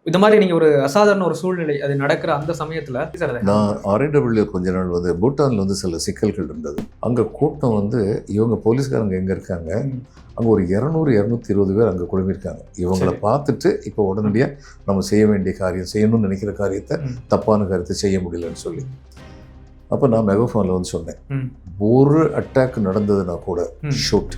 இந்த மாதிரி நீங்க ஒரு அசாதாரண ஒரு சூழ்நிலை அது நடக்கிற அந்த சமயத்துல நான் RIW கொஞ்ச நாள் வந்து பூட்டானில் வந்து சில சிக்கல்கள் இருந்தது. அங்கே கூட்டம் வந்து இவங்க போலீஸ்காரங்க எங்கே இருக்காங்க, அங்கே ஒரு 200-220 பேர் அங்கே குழுமிருக்காங்க. இவங்களை பார்த்துட்டு இப்போ உடனடியாக நம்ம செய்ய வேண்டிய காரியம் செய்யணும்னு நினைக்கிற காரியத்தை தப்பான காரியத்தை செய்ய முடியலன்னு சொல்லி அப்போ நான் மெகாஃபோனில் வந்து சொன்னேன், ஒரு அட்டாக் நடந்ததுன்னா கூட ஷூட்.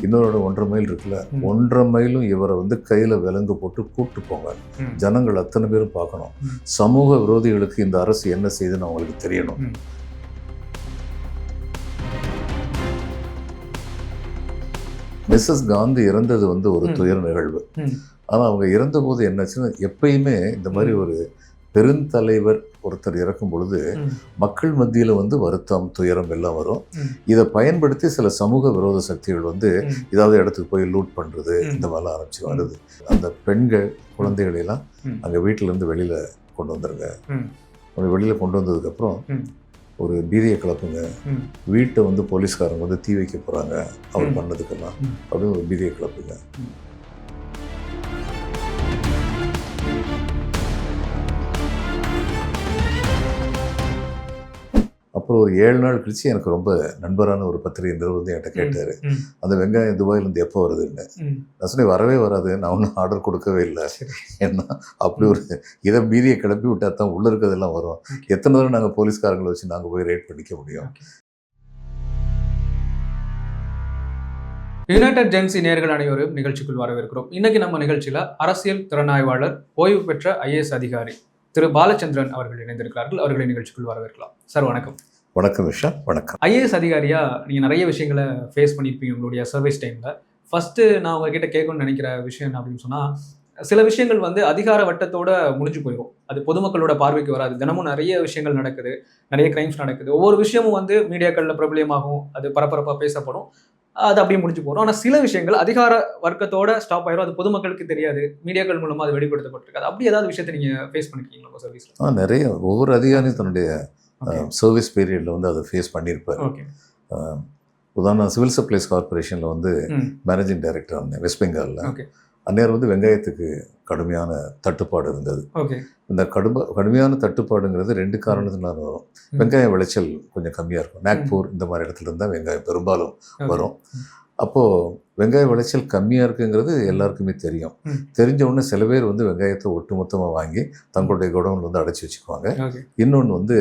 இன்னொரு 1.5 மைல் இருக்குல்ல, 1.5 மைலும் இவரை வந்து கையில் விலங்கு போட்டு கூப்பிட்டு போங்க. ஜனங்கள் அத்தனை பேரும் பார்க்கணும். சமூக விரோதிகளுக்கு இந்த அரசு என்ன செய்யுதுன்னு அவங்களுக்கு தெரியணும். மிஸ்ஸஸ் காந்தி இறந்தது வந்து ஒரு துயர நிகழ்வு. ஆனால் அவங்க இறந்த போது என்னாச்சுன்னா, எப்பயுமே இந்த மாதிரி ஒரு பெருந்தலைவர் ஒருத்தர் இறக்கும் பொழுது மக்கள் மத்தியில் வந்து வருத்தம், துயரம் எல்லாம் வரும். இதை பயன்படுத்தி சில சமூக விரோத சக்திகள் வந்து ஏதாவது இடத்துக்கு போய் லூட் பண்ணுறது இந்த மாதிரிலாம் ஆரம்பிச்சு வருது. அந்த பெண்கள் குழந்தைகளெல்லாம் அங்கே வீட்டிலேருந்து வெளியில் கொண்டு வந்துருங்க. அப்படி வெளியில் கொண்டு வந்ததுக்கப்புறம் ஒரு பீதியை கிளப்புங்க, வீட்டை வந்து போலீஸ்காரங்க வந்து தீ வைக்க போகிறாங்க அவர் பண்ணதுக்கெல்லாம் அப்படின்னு ஒரு பீதியை கிளப்புங்க. அப்புறம் ஒரு 7 நாள் கழிச்சு எனக்கு ரொம்ப நண்பரான ஒரு பத்திரிகை நிறுவனம் வந்து என்கிட்ட கேட்டார், அந்த வெங்காயம் துபாயிலேருந்து எப்போ வருதுன்னு. நான் சொன்னேன், வரவே வராது, நான் ஒன்றும் ஆர்டர் கொடுக்கவே இல்லை. ஏன்னா அப்படி ஒரு இதை பீதியை கிளப்பி விட்டா தான் உள்ளே இருக்கிறதெல்லாம் வரும். எத்தனை தூரம் நாங்கள் போலீஸ்காரங்களை வச்சு நாங்கள் போய் ரேட் பண்ணிக்க முடியும். யுனைடெட் ஜென்சி நேயர்கள் அனைவரும் நிகழ்ச்சிக்குள் வரவேற்கிறோம். இன்னைக்கு நம்ம நிகழ்ச்சியில் அரசியல் திறனாய்வாளர், ஓய்வு பெற்ற IAS அதிகாரி திரு பாலச்சந்திரன் அவர்கள் இணைந்திருக்கிறார்கள். அவர்களை நிகழ்ச்சிக்குள் வரவேற்கலாம். சார் வணக்கம். வணக்கம் விஷா. வணக்கம். IAS அதிகாரியா நீங்கள் நிறைய விஷயங்களை ஃபேஸ் பண்ணியிருப்பீங்க உங்களுடைய சர்வீஸ் டைமில். ஃபஸ்ட்டு நான் உங்ககிட்ட கேட்கணும்னு நினைக்கிற விஷயம் என்ன அப்படின்னு சொன்னால், சில விஷயங்கள் வந்து அதிகார வட்டத்தோட முடிஞ்சு போயிடும், அது பொதுமக்களோட பார்வைக்கு வராது. தினமும் நிறைய விஷயங்கள் நடக்குது, நிறைய கிரைம்ஸ் நடக்குது. ஒவ்வொரு விஷயமும் வந்து மீடியாக்களில் பிரபலியமாகும், அது பரபரப்பாக பேசப்படும், அது அப்படியே முடிஞ்சு போகிறோம். ஆனால் சில விஷயங்கள் அதிகார வர்க்கத்தோட ஸ்டாப் ஆயிரும், அது பொதுமக்களுக்கு தெரியாது, மீடியாக்கள் மூலமாக அது வெளிப்படுத்தப்பட்டிருக்காது. அப்படி ஏதாவது விஷயத்தை நீங்கள் ஃபேஸ் பண்ணிருக்கீங்களா உங்கள் சர்வீஸில்? நிறைய. ஒவ்வொரு அதிகாரியும் தன்னுடைய சர்வீஸ் பீரியடில் வந்து அதை ஃபேஸ் பண்ணியிருப்பார். உதாரணம், சிவில் சப்ளைஸ் கார்பரேஷனில் வந்து மேனேஜிங் டைரக்டர் இருந்தேன் வெஸ்ட் பெங்காலில். அந்நேரம் வந்து வெங்காயத்துக்கு கடுமையான தட்டுப்பாடு இருந்தது. இந்த கடுமையான தட்டுப்பாடுங்கிறது 2 காரணத்தினால வரும். வெங்காய விளைச்சல் கொஞ்சம் கம்மியாக இருக்கும். நாக்பூர் இந்த மாதிரி இடத்துல இருந்தால் வெங்காயம் பெரும்பாலும் வரும். அப்போது வெங்காய விளைச்சல் கம்மியாக இருக்குங்கிறது எல்லாருக்குமே தெரியும். தெரிஞ்ச உடனே சில பேர் வந்து வெங்காயத்தை ஒட்டுமொத்தமாக வாங்கி தங்களுடைய குடோனில் வந்து அடைச்சி வச்சுக்குவாங்க. இன்னொன்று வந்து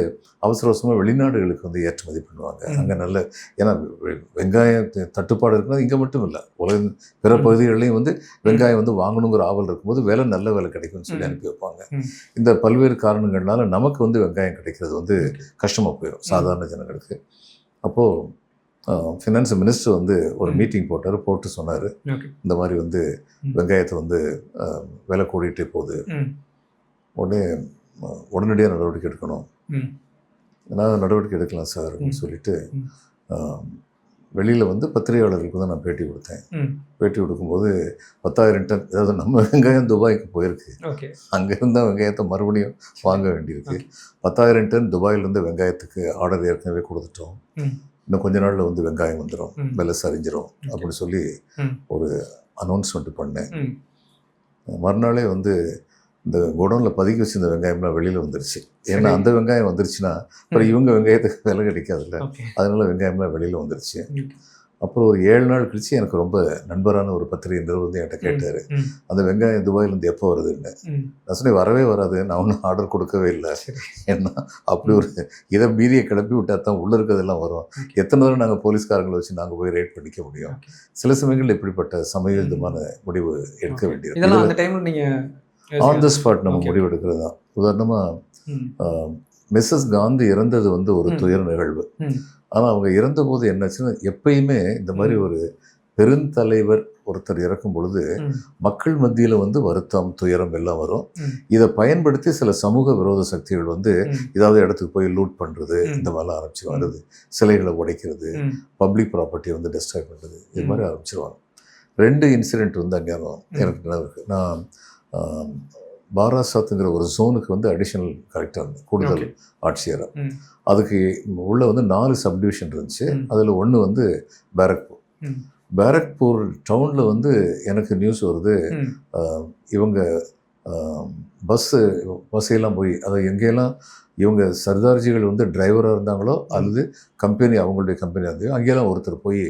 அவசர அவசரமாக வெளிநாடுகளுக்கு வந்து ஏற்றுமதி பண்ணுவாங்க. அங்கே நல்ல, ஏன்னா வெங்காய தட்டுப்பாடு இருக்குன்னா இங்கே மட்டும் இல்லை, உலக பிற பகுதிகளிலையும் வந்து வெங்காயம் வந்து வாங்கணுங்கிற ஆவல் இருக்கும்போது விலை நல்ல விலை கிடைக்கும்னு சொல்லி அனுப்பி வைப்பாங்க. இந்த பல்வேறு காரணங்கள்னால நமக்கு வந்து வெங்காயம் கிடைக்கிறது வந்து கஷ்டமாக போயிடும் சாதாரண ஜனங்களுக்கு. அப்போது ஃபினான்ஸ் மினிஸ்டர் வந்து ஒரு மீட்டிங் போட்டு சொன்னார், இந்த மாதிரி வந்து வெங்காயத்தை வந்து விலை கூடிட்டே போகுது, உடனடியாக நடவடிக்கை எடுக்கணும். நான் நடவடிக்கை எடுக்கலாம் சார் அப்படின்னு சொல்லிட்டு வெளியில் வந்து பத்திரிகையாளர்களுக்கு வந்து நான் பேட்டி கொடுத்தேன். பேட்டி கொடுக்கும்போது 10,000 டன், அதாவது நம்ம வெங்காயம் துபாய்க்கு போயிருக்கு, அங்கே இருந்தால் வெங்காயத்தை மறுபடியும் வாங்க வேண்டியிருக்கு. 10,000 டன் துபாயிலேருந்து வெங்காயத்துக்கு ஆர்டர் ஏற்கனவே கொடுத்துட்டோம், இன்னும் கொஞ்ச நாளில் வந்து வெங்காயம் வந்துடும், விலை சரிஞ்சிடும் அப்படின்னு சொல்லி ஒரு அனௌன்ஸ்மெண்ட் பண்ணேன். மறுநாளே வந்து இந்த குடோனில் பதுக்கி வச்சிருந்த வெங்காயம்லாம் வெளியில் வந்துருச்சு. ஏன்னா அந்த வெங்காயம் வந்துருச்சுன்னா அப்புறம் இவங்க வெங்காயத்துக்கு விலை கிடைக்காதுல்ல, அதனால வெங்காயம்லாம் வெளியில் வந்துருச்சு. அப்புறம் ஒரு 7 நாள் கழிச்சு எனக்கு ரொம்ப நண்பரான ஒரு பத்திரிகை நிறுவனம் வந்து என்கிட்ட கேட்டார், அந்த வெங்காயம் துபாயிலேருந்து எப்போ வருதுன்னு. நான் சொன்னேன், வரவே வராது, நான் ஒன்றும் ஆர்டர் கொடுக்கவே இல்லை. ஏன்னா அப்படி ஒரு இதை பீதியை கிளப்பி விட்டா தான் உள்ளே இருக்கிறதெல்லாம் வரும். எத்தனை தூரம் நாங்கள் போலீஸ்காரங்களை வச்சு நாங்கள் போய் ரேட் பண்ணிக்க முடியும். சில சமயங்கள் இப்படிப்பட்ட சமயவிதமான முடிவு எடுக்க வேண்டியது. ஆன் த ஸ்பாட் நம்ம முடிவு எடுக்கிறது தான். உதாரணமாக மிஸ்ஸஸ் காந்தி இறந்தது வந்து ஒரு துயர நிகழ்வு. ஆனால் அவங்க இறந்த போது என்னாச்சுன்னா, எப்பயுமே இந்த மாதிரி ஒரு பெருந்தலைவர் ஒருத்தர் இறக்கும் பொழுது மக்கள் மத்தியில் வந்து வருத்தம், துயரம் எல்லாம் வரும். இதை பயன்படுத்தி சில சமூக விரோத சக்திகள் வந்து ஏதாவது இடத்துக்கு போய் லூட் பண்ணுறது இந்த மாதிரிலாம் ஆரம்பிச்சு வருது. சிலைகளை உடைக்கிறது, பப்ளிக் ப்ராப்பர்ட்டியை வந்து டெஸ்ட்ராய் பண்ணுறது, இது மாதிரி ஆரம்பிச்சிருவாங்க. 2 இன்சிடெண்ட் வந்து அங்கே எனக்கு நினைவுக்கு. நான் பாராசாத்துங்கிற ஒரு ஜோனுக்கு வந்து அடிஷனல் கலெக்டர் இருந்தேன், கூடுதல் ஆட்சியராக. அதுக்கு உள்ளே வந்து 4 சப்டிவிஷன் இருந்துச்சு. அதில் ஒன்று வந்து பேரக்பூர். பேரக்பூர் டவுனில் வந்து எனக்கு நியூஸ் வருது, இவங்க பஸ்ஸெல்லாம் போய் அதை எங்கெல்லாம் இவங்க சர்தார்ஜிகள் வந்து டிரைவராக இருந்தாங்களோ அல்லது கம்பெனி அவங்களுடைய கம்பெனியாக இருந்தோ அங்கேயெல்லாம் ஒருத்தர் போய்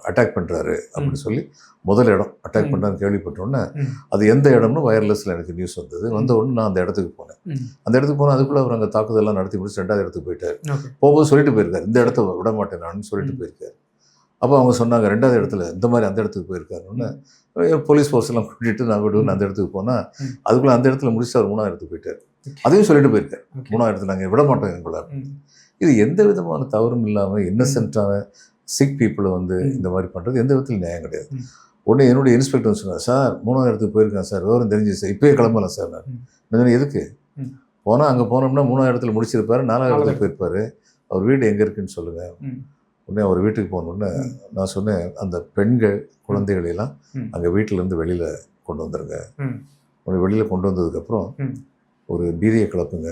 அட்டாக் பண்ணுறாரு அப்படின்னு சொல்லி முதல் இடம் அட்டாக் பண்ணுறான்னு கேள்விப்பட்டோன்னே அது எந்த இடம்னு வயர்லெஸில் எனக்கு நியூஸ் வந்தது. வந்த உடனே நான் அந்த இடத்துக்கு போனேன். அந்த இடத்துக்கு போனால் அதுக்குள்ளே அவர் அங்கே தாக்குதல்லாம் நடத்தி முடிச்சு 2வது இடத்துக்கு போயிட்டார். போகும்போது சொல்லிட்டு போயிருக்காரு, இந்த இடத்த விட மாட்டேன் நான் சொல்லிட்டு போயிருக்காரு. அப்போ அவங்க சொன்னாங்க 2வது இடத்துல இந்த மாதிரி அந்த இடத்துக்கு போயிருக்காருன்னு. போலீஸ் ஃபோர்ஸ் எல்லாம் கூட்டிகிட்டு நான் விடுவேன் அந்த இடத்துக்கு போனால் அதுக்குள்ளே அந்த இடத்துல முடிச்சு அவர் 3வது இடத்துக்கு போயிட்டார். அதையும் சொல்லிட்டு போயிருக்காரு, 3வது இடத்துல நாங்கள் விட மாட்டோம் எங்களை. இது எந்த விதமான தவறும் இல்லாமல் இன்னசென்ட்டான சிக் பீப்புளை வந்து இந்த மாதிரி பண்ணுறது எந்த விதத்தில் நியாயம் கிடையாது. உடனே என்னுடைய இன்ஸ்பெக்டர் சொன்னார், சார் 3வது இடத்துக்கு போயிருக்கேன் சார், விவரம் தெரிஞ்சு சார், இப்போயே கிளம்பலாம் சார். நான் எதுக்கு போனால் அங்கே போனோம்னா 3வது இடத்துல முடிச்சிருப்பாரு, 4வது இடத்துக்கு போயிருப்பார், அவர் வீடு எங்கே இருக்குன்னு சொல்லுங்கள். உடனே அவர் வீட்டுக்கு போனோடனே நான் சொன்னேன், அந்த பெண்கள் குழந்தைகளெல்லாம் அங்கே வீட்டிலேருந்து வெளியில் கொண்டு வந்துடுங்க. உடனே வெளியில் கொண்டு வந்ததுக்கப்புறம் ஒரு பீதியை கிளப்புங்க,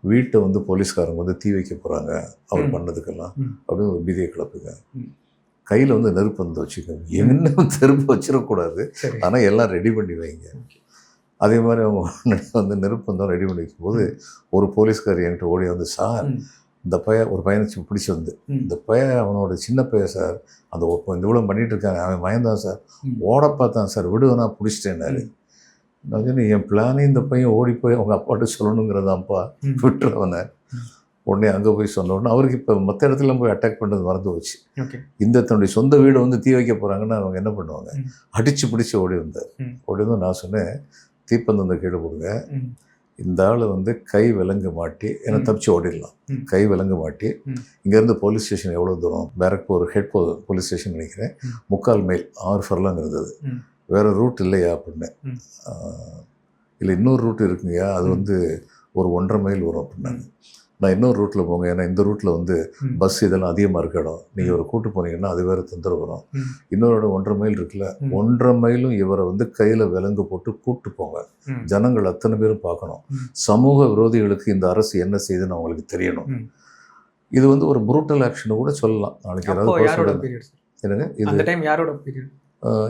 வீட்டை வந்து போலீஸ்காரங்க வந்து தீ வைக்க போகிறாங்க அவர் பண்ணதுக்கெல்லாம் அப்படின்னு ஒரு பீதியை கிளப்புங்க. கையில் வந்து நெருப்பு வந்து வச்சுக்கோங்க, என்ன நெருப்பு வச்சிடக்கூடாது, ஆனால் எல்லாம் ரெடி பண்ணி வைங்க. அதே மாதிரி அவங்க வந்து நெருப்பு வந்து ரெடி பண்ணி வைக்கும்போது ஒரு போலீஸ்கார் என்கிட்ட ஓடி வந்து, சார் இந்த ஒரு பையனை பிடிச்சி வந்து, இந்த பையன் அவனோட சின்ன பையன் சார், அந்த இந்த இவ்வளோ பண்ணிகிட்டு இருக்காங்க, அவன் பயந்தான் சார், ஓட பார்த்தான் சார், விடுவேனா பிடிச்சிட்டேன்னாரு. நான் சொன்னேன், என் பிளானே இந்த பையன் ஓடி போய் அவங்க அப்பாட்ட சொல்லணுங்கிறதான்ப்பா, விட்டுறவனை. உடனே அங்கே போய் சொன்ன உடனே அவருக்கு இப்போ மற்ற இடத்துல போய் அட்டாக் பண்ணுறது மறந்து போச்சு. இந்த தன்னுடைய சொந்த வீடை வந்து தீ வைக்க போகிறாங்கன்னா அவங்க என்ன பண்ணுவாங்க, அடித்து பிடிச்சி ஓடி வந்தார். ஓடி வந்து நான் சொன்னேன், தீப்பந்தத்தை கீழே போடுங்க, இந்த ஆளை வந்து கை விலங்கு மாட்டி என்னை தப்பிச்சு ஓடிடலாம், கை விலங்கு மாட்டி இங்கேருந்து போலீஸ் ஸ்டேஷன் எவ்வளோ தூரம், பேரக்பூர் ஹெட் போலீஸ் ஸ்டேஷன் நினைக்கிறேன், 3/4 மைல் 6 ஃபர்லாங் இருந்தது, வேறு ரூட் இல்லையா அப்படின்னேன். இல்லை இன்னொரு ரூட் இருக்குங்கய்யா, அது வந்து ஒரு 1.5 மைல் வரும் அப்படின்னாங்க. நான் இன்னொரு ரூட்டில் போங்க, ஏன்னா இந்த ரூட்டில் வந்து பஸ் இதெல்லாம் அதிகமாக இருக்க இடம், நீங்கள் ஒரு கூட்டு போனீங்கன்னா அது வேறு தொந்தரவு வரும். இன்னொரு இடம் 1.5 மைல் இருக்குல்ல, 1.5 மைலும் இவரை வந்து கையில் விலங்கு போட்டு கூப்பிட்டு போங்க, ஜனங்கள் அத்தனை பேரும் பார்க்கணும், சமூக விரோதிகளுக்கு இந்த அரசு என்ன செய்யுதுன்னு அவங்களுக்கு தெரியணும். இது வந்து ஒரு புரூட்டல் ஆக்ஷனை கூட சொல்லலாம். நாளைக்கு யாராவது என்னங்க இது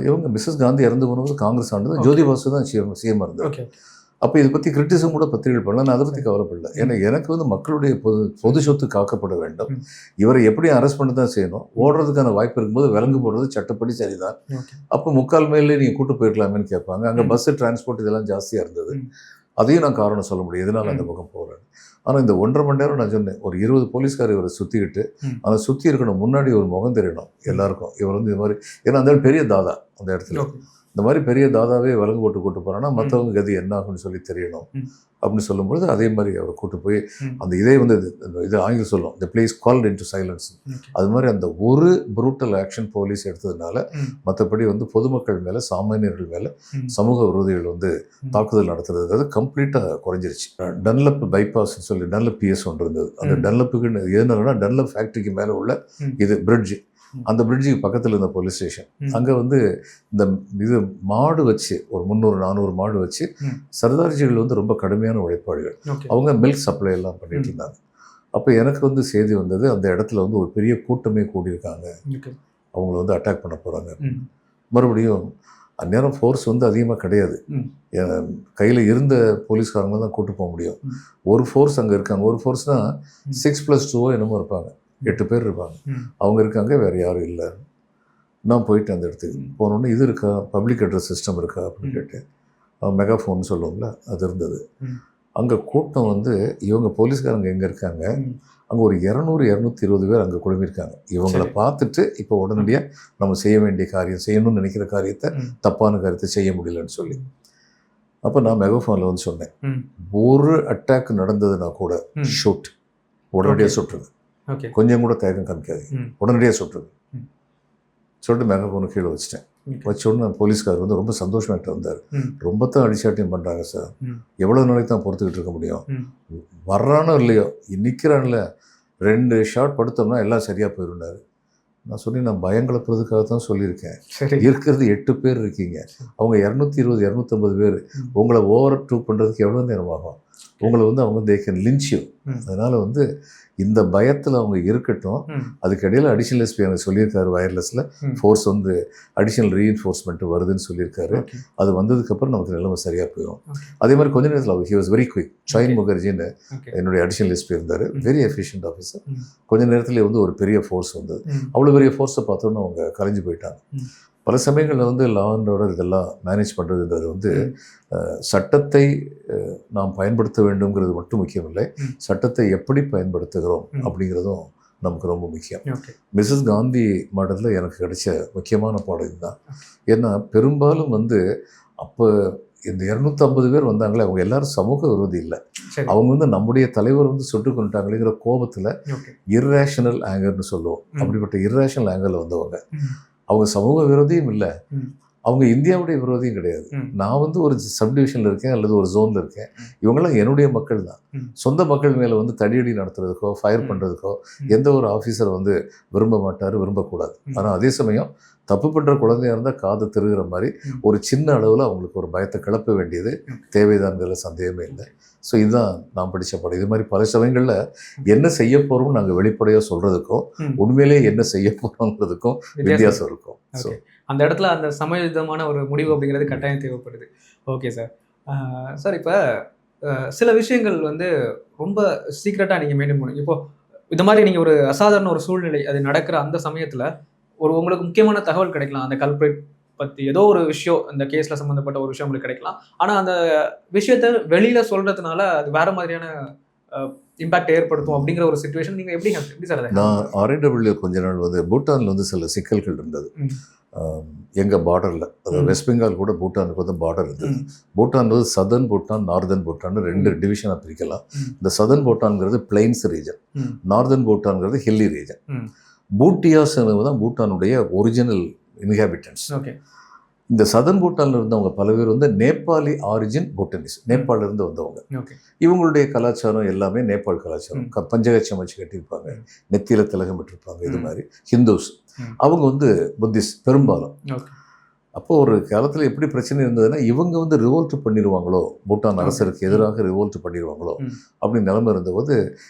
இவங்க மிஸ்ஸஸ் காந்தி இறந்து போனது காங்கிரஸ் ஆனது, ஜோதி பாசு தான் சிஎம் இருந்தது. அப்போ இதை பற்றி கிரிட்டிசம் கூட பத்திரிகை பண்ணலாம், நான் அதை பற்றி கவலைப்படல. ஏன்னா எனக்கு வந்து மக்களுடைய பொது சொத்து காக்கப்பட வேண்டும், இவரை எப்படி அரெஸ்ட் பண்ணி தான் செய்யணும், ஓடுறதுக்கான வாய்ப்பு இருக்கும்போது விலங்கு போடுறது சட்டப்படி சரிதான். அப்போ 3/4 மைல்ல நீங்கள் கூட்டு போயிருக்கலாமேன்னு கேட்பாங்க. அங்கே பஸ்ஸு டிரான்ஸ்போர்ட் இதெல்லாம் ஜாஸ்தியாக இருந்தது, அதையும் நான் காரணம் சொல்ல முடியும் எதனால் அந்த பக்கம் போகிறேன். ஆனால் இந்த 1.5 மணி நேரம் நான் சொன்னேன், ஒரு 20 போலீஸ்கார் இவரை சுற்றிக்கிட்டு, அதை சுற்றி இருக்கணும், முன்னாடி ஒரு முகம் தெரியணும் எல்லாருக்கும், இவர் வந்து இது மாதிரி, ஏன்னா அந்த பெரிய தாதா அந்த இடத்துல, இந்த மாதிரி பெரிய தாதாவே விலங்கு போட்டு கூட்டு போகிறான்னா மற்றவங்க கதி என்ன ஆகும்னு சொல்லி தெரியணும் அப்படின்னு சொல்லும்பொழுது அதே மாதிரி அவரை கூட்டு போய் அந்த இதே வந்து இது ஆங்கிலம் சொல்லும், the place called into silence. அது மாதிரி அந்த ஒரு புரூட்டல் ஆக்ஷன் போலீஸ் எடுத்ததுனால மற்றபடி வந்து பொதுமக்கள் மேலே, சாமானியர்கள் மேலே சமூக விரோதிகள் வந்து தாக்குதல் நடத்துறது கம்ப்ளீட்டாக குறைஞ்சிருச்சு. டன்லப் பைபாஸ்ன்னு சொல்லி டன்லப் பிஎஸ் ஒன்று இருந்தது. அந்த டன்லப்புக்குன்னு எதுனாலனா டன்லப் ஃபேக்ட்ரிக்கு மேலே உள்ள இது பிரிட்ஜு, அந்த பிரிட்ஜுக்கு பக்கத்தில் இருந்த போலீஸ் ஸ்டேஷன், அங்கே வந்து இந்த இது மாடு வச்சு ஒரு 300-400 மாடு வச்சு சர்தார்ஜிகள் வந்து ரொம்ப கடுமையான உழைப்பாளிகள், அவங்க மில்க் சப்ளை எல்லாம் பண்ணிட்டு இருந்தாங்க. அப்போ எனக்கு வந்து செய்தி வந்தது, அந்த இடத்துல வந்து ஒரு பெரிய கூட்டமே கூடியிருக்காங்க, அவங்கள வந்து அட்டாக் பண்ண போகிறாங்க. மறுபடியும் அந்நேரம் ஃபோர்ஸ் வந்து அதிகமாக கிடையாது, கையில் இருந்த போலீஸ்காரங்க தான் கூட்டு போக முடியும். ஒரு ஃபோர்ஸ் அங்கே இருக்காங்க, ஒரு ஃபோர்ஸ்னால் 6+2 என்னமோ இருப்பாங்க, 8 பேர் இருப்பாங்க, அவங்க இருக்காங்க, வேறு யாரும் இல்லை. நான் போயிட்டு அந்த இடத்துக்கு போனோன்னே இது இருக்கா, பப்ளிக் அட்ரஸ் சிஸ்டம் இருக்கா அப்படின்னு கேட்டேன். மெகாஃபோன் சொல்லுவோம்ல அது இருந்தது. அங்கே கூட்டம் வந்து இவங்க போலீஸ்காரங்க எங்கே இருக்காங்க, அங்கே ஒரு 200-220 பேர் அங்கே குழுமிருக்காங்க. இவங்களை பார்த்துட்டு இப்போ உடனடியாக நம்ம செய்ய வேண்டிய காரியம், செய்யணும்னு நினைக்கிற காரியத்தை, தப்பான காரியத்தை செய்ய முடியலன்னு சொல்லி. அப்போ நான் மெகாஃபோனில் வந்து சொன்னேன், ஒரு அட்டாக் நடந்ததுன்னா கூட ஷூட், உடனடியாக சுட்டுருங்க, கொஞ்சம் கூட தயக்கம் காமிக்காது, உடனடியாக சுட்டுருங்க சொல்லிட்டு மெகாஃபோனை கீழே வச்சுட்டேன். வச்ச உடனே போலீஸ்கார் வந்து ரொம்ப சந்தோஷமாகிட்டு வந்தார். ரொம்ப தான் அடிச்சாட்டியம் பண்ணுறாங்க சார், எவ்வளோ நாளைக்கு தான் பொறுத்துக்கிட்டு இருக்க முடியும், வர்றானோ இல்லையோ நிற்கிறான்ல 2 ஷாட் படுத்தோம்னா எல்லாம் சரியாக போயிருந்தார். நான் சொல்லி, நான் பயங்கலப்புறதுக்காக தான் சொல்லியிருக்கேன், இருக்கிறது 8 பேர் இருக்கீங்க, அவங்க 220-250 பேர், உங்களை ஓவர் டூ பண்ணுறதுக்கு எவ்வளோ நேரம் ஆகும், உங்களை வந்து அவங்க தே கேன் லிஞ்ச் யூ. அதனால வந்து இந்த பயத்தில் அவங்க இருக்கட்டும். அதுக்கு இடையில அடிஷனல் எஸ்பி எனக்கு சொல்லியிருக்காரு, வயர்லெஸில் ஃபோர்ஸ் வந்து அடிஷனல் ரீஇன்ஃபோர்ஸ்மெண்ட் வருதுன்னு சொல்லியிருக்காரு. அது வந்ததுக்கப்புறம் நமக்கு நிலைமை சரியாக போயிடும். அதே மாதிரி கொஞ்ச நேரத்தில் அவர் ஹி வாஸ் வெரி குயிக். சைன் முகர்ஜின்னு என்னுடைய அடிஷனல் எஸ்பி இருந்தார், வெரி எஃபிஷியன்ட் ஆஃபீஸர். கொஞ்ச நேரத்தில் வந்து ஒரு பெரிய ஃபோர்ஸ் வந்தது. அவ்வளோ பெரிய ஃபோர்ஸை பார்த்தோன்னு அவங்க கலைஞ்சு போயிட்டாங்க. பல சமயங்களில் வந்து லா அண்ட் ஆர்டர் இதெல்லாம் மேனேஜ் பண்ணுறதுன்றது வந்து சட்டத்தை நாம் பயன்படுத்த வேண்டும்ங்கிறது மட்டும் முக்கியம் இல்லை, சட்டத்தை எப்படி பயன்படுத்துகிறோம் அப்படிங்கிறதும் நமக்கு ரொம்ப முக்கியம். மிஸ்ஸஸ் காந்தி மாடலில் எனக்கு கிடைச்ச முக்கியமான பாடம் இதுதான். ஏன்னா பெரும்பாலும் வந்து அப்போ இந்த 250 பேர் வந்தாங்களே அவங்க எல்லாரும் சமூக விரோதி இல்லை. அவங்க வந்து நம்முடைய தலைவர் வந்து சுட்டு கொண்டுட்டாங்களேங்கிற கோபத்தில் இர்ரேஷனல் ஆங்கர்னு சொல்லுவோம். அப்படிப்பட்ட இர்ரேஷனல் ஆங்கரில் வந்தவங்க. அவங்க சமூக விரோதியும் இல்லை, அவங்க இந்தியாவுடைய விரோதியும் கிடையாது. நான் வந்து ஒரு சப்டிவிஷனில் இருக்கேன் அல்லது ஒரு ஜோனில் இருக்கேன், இவங்கெல்லாம் என்னுடைய மக்கள் தான். சொந்த மக்கள் மேலே வந்து தடியடி நடத்துறதுக்கோ ஃபயர் பண்ணுறதுக்கோ எந்த ஒரு ஆஃபீஸர் வந்து விரும்ப மாட்டார், விரும்பக்கூடாது. ஆனால் அதே சமயம் தப்பு பண்ணுற குழந்தையாக இருந்தால் காதை திருகிற மாதிரி ஒரு சின்ன அளவில் அவங்களுக்கு ஒரு பயத்தை கிளப்ப வேண்டியது தேவைதான்ங்கிற சந்தேகமே இல்லை. ஸோ இதுதான் நான் படித்த படம். இது மாதிரி பல சமயங்களில் என்ன செய்ய போகிறோம் நாங்கள் வெளிப்படையாக சொல்கிறதுக்கும் உண்மையிலேயே என்ன செய்ய போகிறோங்கிறதுக்கும் வித்தியாசம் இருக்கும். ஸோ அந்த இடத்துல அந்த சமயோசிதமான ஒரு முடிவு அப்படிங்கிறது கட்டாயம் தேவைப்படுது. Okay sir. சார் இப்போ சில விஷயங்கள் வந்து ரொம்ப சீக்ரெட்டாக நீங்கள் மெயின்டைன் பண்ணுங்க. இப்போது இந்த மாதிரி நீங்கள் ஒரு அசாதாரண ஒரு சூழ்நிலை அது நடக்கிற அந்த சமயத்தில் ஒரு உங்களுக்கு முக்கியமான தகவல் கிடைக்கலாம், அந்த கல்பிரேட் பற்றி ஏதோ ஒரு விஷயம், இந்த கேஸில் சம்மந்தப்பட்ட ஒரு விஷயம் உங்களுக்கு கிடைக்கலாம். ஆனால் அந்த விஷயத்தை வெளியில் சொல்கிறதுனால அது வேறு மாதிரியான இம்பாக்ட் ஏற்படுத்தும் அப்படிங்கிற ஒரு சிச்சுவேஷன் நீங்கள் எப்படி சார் அதை? நான் RAW கொஞ்ச நாள் வந்து பூட்டானில் வந்து சில சிக்கல்கள் இருந்தது. எங்கள் பார்டரில், அதாவது வெஸ்ட் பெங்கால் கூட பூட்டானுக்கு வந்து பார்டர் இருந்தது. பூட்டான் வந்து சதர்ன் பூட்டான், நார்தர்ன் பூட்டான் 2 டிவிஷனாக பிரிக்கலாம். இந்த சதர்ன் பூட்டான்ங்கிறது பிளைன்ஸ் ரீஜன், நார்தர்ன் பூட்டான்ங்கிறது ஹில்லி ரீஜன். பூட்டியாஸ் தான் பூட்டானுடைய ஒரிஜினல் இன்ஹாபிட்டன்ஸ். இந்த சதர்ன் பூட்டானில் இருந்தவங்க பல பேர் வந்து நேபாளி ஆரிஜின் பூட்டனிஸ், நேபாளிலிருந்து வந்தவங்க. இவங்களுடைய கலாச்சாரம் எல்லாமே நேபாள் கலாச்சாரம். பஞ்சகச்சம் வச்சு கட்டியிருப்பாங்க, நெத்தியில் திலகம் விட்டுருப்பாங்க. இது மாதிரி ஹிந்துஸ், அவங்க வந்து புத்திஸ்ட் பெரும்பாலும். அப்போது ஒரு காலத்தில் எப்படி பிரச்சனை இருந்ததுன்னா, இவங்க வந்து ரிவோல்ட் பண்ணிடுவாங்களோ, பூட்டான் அரசருக்கு எதிராக ரிவோல்ட் பண்ணிடுவாங்களோ அப்படின்னு நிலைமை இருந்தபோது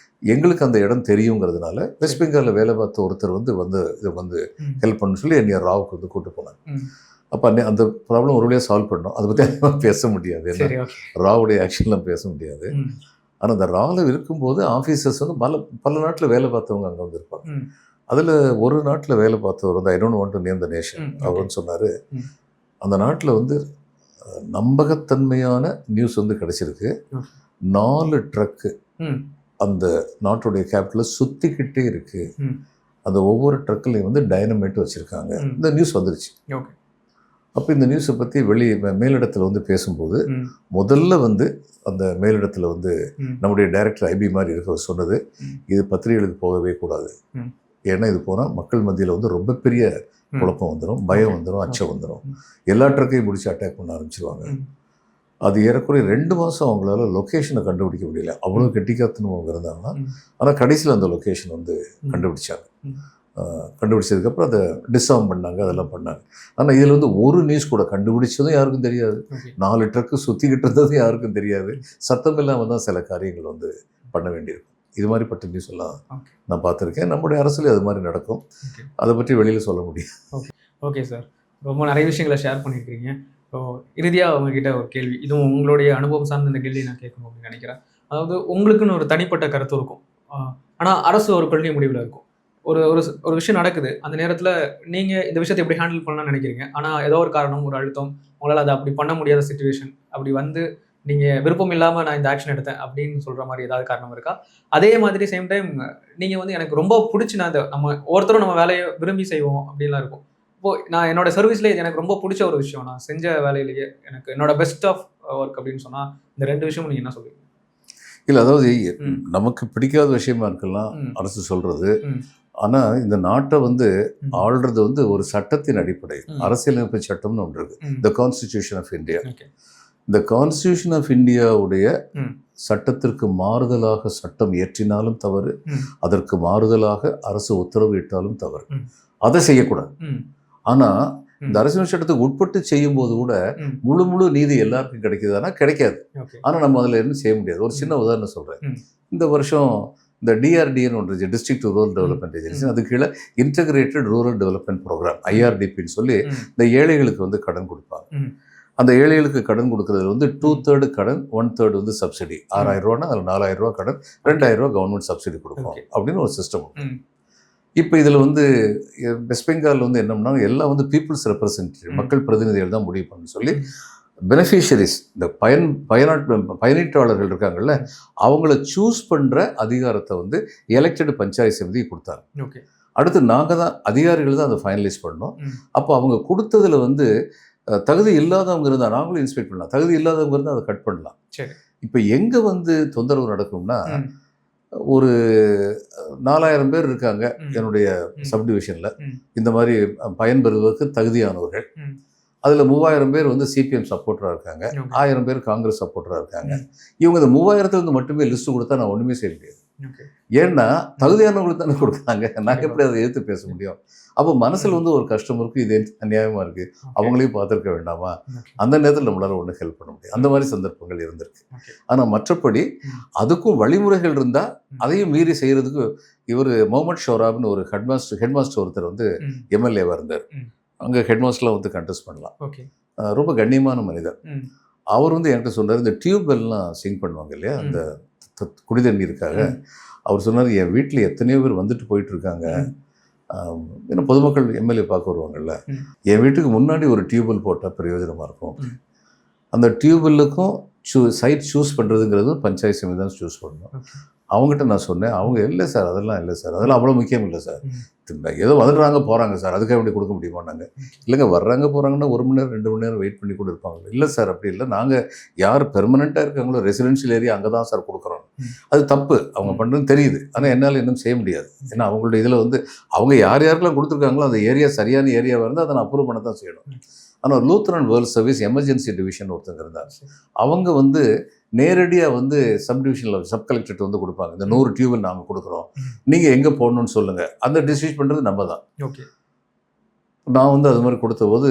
எங்களுக்கு அந்த இடம் தெரியுங்கிறதுனால வெஸ்ட் பெங்காலில் வேலை பார்த்த ஒருத்தர் வந்து இதை வந்து ஹெல்ப் பண்ணு சொல்லி என்னைய ராவுக்கு வந்து கூப்பிட்டு போனாங்க. அப்போ அந்த ப்ராப்ளம் ஒரு வழியாக சால்வ் பண்ணோம். அதை பற்றி அதிகமாக பேச முடியாது, ஏன்னா ராவுடைய ஆக்ஷன்லாம் பேச முடியாது. ஆனால் அந்த ராவில் இருக்கும்போது ஆஃபீஸர்ஸ் வந்து பல நாட்டில் வேலை பார்த்தவங்க அங்கே வந்து இருப்பாங்க. அதில் ஒரு நாட்டில் வேலை பார்த்தவர் வந்து I don't want to name the nation, அவர்னு சொன்னார், அந்த நாட்டில் வந்து நம்பகத்தன்மையான நியூஸ் வந்து கிடச்சிருக்கு. 4 ட்ரக்கு அந்த நாட்டுடைய கேபிட்டலில் சுற்றிக்கிட்டே இருக்குது. அந்த ஒவ்வொரு ட்ரக்குலையும் வந்து டைனமைட் வச்சுருக்காங்க. இந்த நியூஸ் வந்துருச்சு. அப்போ இந்த நியூஸை பற்றி மேலிடத்தில் வந்து பேசும்போது முதல்ல வந்து அந்த மேலிடத்தில் வந்து நம்முடைய டைரக்டர் ஐபி மாதிரி இருக்க சொன்னது, இது பத்திரிகைகளுக்கு போகவே கூடாது, ஏன்னா இது போனால் மக்கள் மத்தியில் வந்து ரொம்ப பெரிய குழப்பம் வந்துடும், பயம் வந்துடும், அச்சம் வந்துடும், எல்லா ட்ரக்கையும் முடிச்சு அட்டாக் பண்ண ஆரம்பிச்சிருவாங்க. அது ஏறக்குறைய 2 மாதம் அவங்களால லொக்கேஷனை கண்டுபிடிக்க முடியல, அவ்வளோ கெட்டிக்காத்துன்னு அவங்க இருந்தாங்கன்னா. ஆனால் கடைசியில் அந்த லொக்கேஷன் வந்து கண்டுபிடிச்சாங்க. கண்டுபிடிச்சதுக்கப்புறம் அதை டிஸ்ஆர்ம் பண்ணாங்க, அதெல்லாம் பண்ணாங்க. ஆனால் இதில் வந்து ஒரு நியூஸ் கூட கண்டுபிடிச்சதும் யாருக்கும் தெரியாது, 4 ட்ரக்கு சுற்றிக்கிட்டு இருந்ததும் யாருக்கும் தெரியாது. சத்தம் இல்லாமல் தான் சில காரியங்கள் வந்து பண்ண வேண்டியிருக்கும். இது மாதிரிப்பட்ட நியூஸ் எல்லாம் நான் பார்த்துருக்கேன். நம்முடைய அரசுலேயும் அது மாதிரி நடக்கும். அதை பற்றி வெளியில் சொல்ல முடியும். ஓகே சார், ரொம்ப நிறைய விஷயங்களை ஷேர் பண்ணியிருக்கீங்க. ஸோ இறுதியாக உங்ககிட்ட ஒரு கேள்வி, இதுவும் உங்களுடைய அனுபவம் சார்ந்த இந்த கேள்வி நான் கேட்கணும் அப்படின்னு நினைக்கிறேன். அதாவது உங்களுக்குன்னு ஒரு தனிப்பட்ட கருத்து இருக்கும், ஆனால் அரசு ஒரு கொள்கை முடிவில் இருக்கும். ஒரு விஷயம் நடக்குது, அந்த நேரத்தில் நீங்கள் இந்த விஷயத்தை எப்படி ஹேண்டில் பண்ணலாம்னு நினைக்கிறீங்க. ஆனால் ஏதோ ஒரு காரணம், ஒரு அழுத்தம், உங்களால் அதை அப்படி பண்ண முடியாத சிச்சுவேஷன், அப்படி வந்து நீங்கள் விருப்பம் இல்லாமல் நான் இந்த ஆக்ஷன் எடுத்தேன் அப்படின்னு சொல்கிற மாதிரி ஏதாவது காரணம் இருக்கா? அதே மாதிரி சேம் டைம் நீங்கள் வந்து எனக்கு ரொம்ப பிடிச்சி, நான் நம்ம ஒவ்வொருத்தரும் நம்ம வேலையை விரும்பி செய்வோம் அப்படின்லாம் இருக்கும். இப்போது நான் என்னோட சர்வீஸில் இது எனக்கு ரொம்ப பிடிச்ச ஒரு விஷயம், நான் செஞ்ச வேலையிலேயே எனக்கு என்னோட பெஸ்ட் ஆஃப் ஒர்க் அப்படின்னு சொன்னால் இந்த 2 விஷயமும் நீங்கள் என்ன சொல்லுவீங்க? இல்லை, அதாவது நமக்கு பிடிக்காத விஷயமா இருக்கலாம் அரசு சொல்கிறது. ஆனால் இந்த நாட்டை வந்து ஆள்றது வந்து ஒரு சட்டத்தின் அடிப்படை, அரசியலமைப்பு சட்டம்னு ஒன்று இருக்குது, த கான்ஸ்டிடியூஷன் ஆஃப் இந்தியா. இந்த கான்ஸ்டிடியூஷன் ஆஃப் இந்தியாவுடைய சட்டத்திற்கு மாறுதலாக சட்டம் இயற்றினாலும் தவறு, அதற்கு மாறுதலாக அரசு உத்தரவு இட்டாலும் தவறு, அதை செய்யக்கூடாது. ஆனால் இந்த அரசியல் சட்டத்துக்கு உட்பட்டு செய்யும் போது கூட முழு நீதி எல்லாருக்கும் கிடைக்குதுன்னா கிடைக்காது. ஆனால் நம்ம அதில் என்ன செய்ய முடியாது. ஒரு சின்ன உதாரணம் சொல்கிறேன். இந்த வருஷம் இந்த டிஆர்டின்னு ஒன்று டிஸ்ட்ரிக்ட் ரூரல் டெவலப்மெண்ட் ஏஜென்சி, அது கீழே இன்டகிரேட்டட் ரூரல் டெவலப்மெண்ட் ப்ரோக்ராம் IRDPன்னு சொல்லி இந்த ஏழைகளுக்கு வந்து கடன் கொடுப்பாங்க. அந்த ஏழைகளுக்கு கடன் கொடுக்கறதுல வந்து 2/3 கடன், 1/3 வந்து சப்சிடி. 6,000 ரூபான்னா அதில் 4,000 ரூபா கடன், 2,000 ரூபா கவர்மெண்ட் சப்சிடி கொடுக்கும் அப்படின்னு ஒரு சிஸ்டம். இப்போ இதில் வந்து வெஸ்ட் பெங்கால் வந்து என்னம்னா எல்லாம் வந்து பீப்புள்ஸ் ரெப்ரசன்டேட்டிவ், மக்கள் பிரதிநிதிகள் தான் முடிவு பண்ணு சொல்லி பெனிஃபிஷரிஸ், இந்த பயனீட்டாளர்கள் இருக்காங்கல்ல, அவங்கள சூஸ் பண்ணுற அதிகாரத்தை வந்து எலெக்டட் பஞ்சாயத்து சமிதி கொடுத்தாங்க. அடுத்து நாங்கள் தான் அதிகாரிகள் தான் அதை ஃபைனலைஸ் பண்ணோம். அப்போ அவங்க கொடுத்ததுல வந்து தகுதி இல்லாதவங்க இருந்தால் நாங்களும் இன்ஸ்பெக்ட் பண்ணலாம், தகுதி இல்லாதவங்க இருந்தால் அதை கட் பண்ணலாம். இப்போ எங்கே வந்து தொந்தரவு நடக்கும்னா, ஒரு 4,000 பேர் இருக்காங்க என்னுடைய சப்டிவிஷனில், இந்த மாதிரி பயன்பெறுவதற்கு தகுதியானவர்கள். அதில் 3,000 பேர் வந்து CPM சப்போர்ட்டராக இருக்காங்க, 1,000 பேர் காங்கிரஸ் சப்போர்ட்டராக இருக்காங்க. இவங்க இந்த 3,000 மட்டுமே லிஸ்ட்டு கொடுத்தா நான் ஒன்றுமே செய்ய முடியாது. ஏன்னா தகுதியானவங்களுக்கு தானே கொடுத்தாங்க, நான் எப்படி அதை எதிர்த்து பேச முடியும்? அப்போ மனசில் வந்து ஒரு கஸ்டமருக்கு இது அநியாயமாக இருக்குது, அவங்களையும் பார்த்துருக்க வேண்டாமா? அந்த நேரத்தில் நம்மளால் ஒன்றும் ஹெல்ப் பண்ண முடியும். அந்த மாதிரி சந்தர்ப்பங்கள் இருந்திருக்கு. ஆனால் மற்றபடி அதுக்கும் வழிமுறைகள் இருந்தால் அதையும் மீறி செய்கிறதுக்கு இவர் முகமது ஷோராப்னு ஒரு ஹெட்மாஸ்டர் ஒருத்தர் வந்து MLA-வாக இருந்தார். அங்கே ஹெட்மாஸ்டர்லாம் வந்து கண்டெஸ்ட் பண்ணலாம். ரொம்ப கண்ணியமான மனிதர். அவர் வந்து என்கிட்ட சொன்னார், இந்த டியூப்வெல்லாம் சிங்க் பண்ணுவாங்க இல்லையா அந்த குடி தண்ணீருக்காக, அவர் சொன்னார், என் வீட்டில் எத்தனையோ பேர் வந்துட்டு போயிட்டு இருக்காங்க, ஏன்னா பொதுமக்கள் MLA பார்க்க வருவாங்கல்ல, என் வீட்டுக்கு முன்னாடி ஒரு டியூப்வெல் போட்டால் பிரயோஜனமாக இருக்கும். அந்த டியூப்வெல்லுக்கும் சைட் சூஸ் பண்ணுறதுங்கிறது பஞ்சாயத்து சமிதி தான் சூஸ் பண்ணணும். அவங்ககிட்ட நான் சொன்னேன், அவங்க இல்லை சார், அதெல்லாம் இல்லை சார், அதெல்லாம் அவ்வளோ முக்கியம் இல்லை சார், ஏதோ வந்துடுறாங்க போகிறாங்க சார், அதுக்காக இப்படி கொடுக்க முடியுமான்னாங்க. இல்லைங்க, வர்றாங்க போகிறாங்கன்னா 1 மணி நேரம் 2 மணி நேரம் வெயிட் பண்ணி கூட இருப்பாங்க. இல்லை சார் அப்படி இல்லை, நாங்கள் யார் பெர்மனெண்ட்டாக இருக்காங்களோ ரெசிடென்ஷியல் ஏரியா அங்கே தான் சார் கொடுக்குறோம். அது தப்பு, அவங்க பண்ணுறது தெரியுது, ஆனால் என்னால் இன்னும் செய்ய முடியாது. ஏன்னா அவங்களுடைய இதில் வந்து அவங்க யாருக்கெல்லாம் கொடுத்துருக்காங்களோ அந்த ஏரியா சரியான ஏரியாவாக இருந்தால் அதை நான் அப்ரூவ் பண்ண தான் செய்யணும். ஆனால் Lutheran world service emergency division ஒருத்தங்க இருந்தாங்க, அவங்க வந்து நேரடியாக வந்து சப்டிவிஷனில் சப் கலெக்டர்கிட்ட வந்து கொடுப்பாங்க, இந்த 100 டியூபெல் நாங்கள் கொடுக்குறோம், நீங்கள் எங்கே போடணும்னு சொல்லுங்கள், அந்த டிசிஷன் பண்ணுறது நம்ம தான். நான் வந்து அது மாதிரி கொடுத்த போது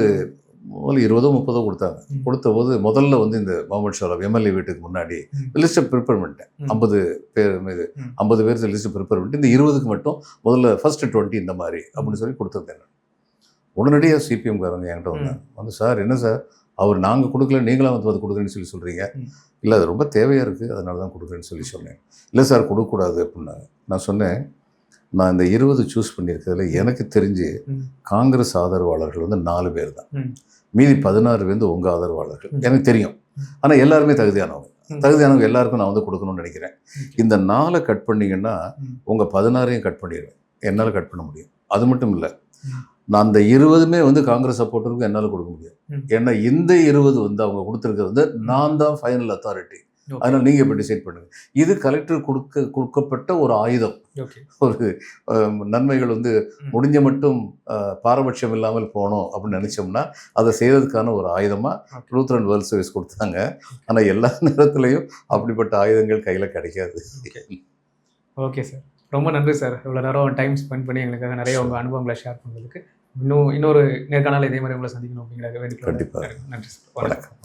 முதல்ல 20-30 கொடுத்தாங்க. கொடுத்த போது முதல்ல வந்து இந்த முகமது ஷோராப் MLA வீட்டுக்கு முன்னாடி லிஸ்ட்டை ப்ரிப்பேர் பண்ணிட்டேன். 50 பேர் மீது 50 பேர் லிஸ்ட்டு ப்ரிப்பேர் பண்ணிட்டு இந்த 20க்கு மட்டும் முதல்ல ஃபர்ஸ்ட் 20 இந்த மாதிரி அப்படின்னு சொல்லி கொடுத்துருந்தேன். உடனடியாக CPM-காரங்க என்கிட்ட வந்து சார் என்ன சார், அவர் நாங்கள் கொடுக்கல நீங்களாம் வந்து அது கொடுக்குறேன்னு சொல்லி சொல்கிறீங்க. இல்லை, அது ரொம்ப தேவையாக இருக்குது, அதனால தான் கொடுக்குறேன்னு சொல்லி சொன்னேன். இல்லை சார் கொடுக்கக்கூடாது அப்படின்னாங்க. நான் சொன்னேன், நான் இந்த 20 சூஸ் பண்ணியிருக்கிறதுல எனக்கு தெரிஞ்சு காங்கிரஸ் ஆதரவாளர்கள் வந்து 4 பேர் தான், மீதி 16 பேர் வந்து உங்கள் ஆதரவாளர்கள் எனக்கு தெரியும். ஆனால் எல்லாருமே தகுதியானவங்க எல்லாருக்கும் நான் வந்து கொடுக்கணும்னு நினைக்கிறேன். இந்த 4 கட் பண்ணிங்கன்னா உங்கள் 16ஐயும் கட் பண்ணிடுவேன், என்னால் கட் பண்ண முடியும். அது மட்டும் இல்லை, நான் அந்த 20மே வந்து காங்கிரஸ் சப்போர்ட்டருக்கு என்னால் கொடுக்க முடியும். ஏன்னா இந்த 20 வந்து அவங்க கொடுத்துருக்கிறது வந்து நான் தான் ஃபைனல் அத்தாரிட்டி, அதனால் நீங்கள் இப்போ டிசைட் பண்ணுங்கள். இது கலெக்டர் கொடுக்கப்பட்ட ஒரு ஆயுதம். ஒரு நன்மைகள் வந்து முடிஞ்ச மட்டும் பாரபட்சம் இல்லாமல் போகணும் அப்படின்னு நினச்சோம்னா அதை செய்வதற்கான ஒரு ஆயுதமாக லூத்தரன் வேர்ல்ட் சர்வீஸ் கொடுத்தாங்க. ஆனால் எல்லா நேரத்துலையும் அப்படிப்பட்ட ஆயுதங்கள் கையில் கிடைக்காது. ஓகே சார், ரொம்ப நன்றி சார். இவ்வளோ நேரம் டைம் ஸ்பெண்ட் பண்ணி எங்களுக்காக நிறைய உங்கள் அனுபவங்களை ஷேர் பண்ணுறதுக்கு. இன்னொரு நேர்காணல் இதே மாதிரி உங்களை சந்திக்கணும் அப்படிங்கிறத வேண்டிய. கண்டிப்பாக. நன்றி சார். வணக்கம்.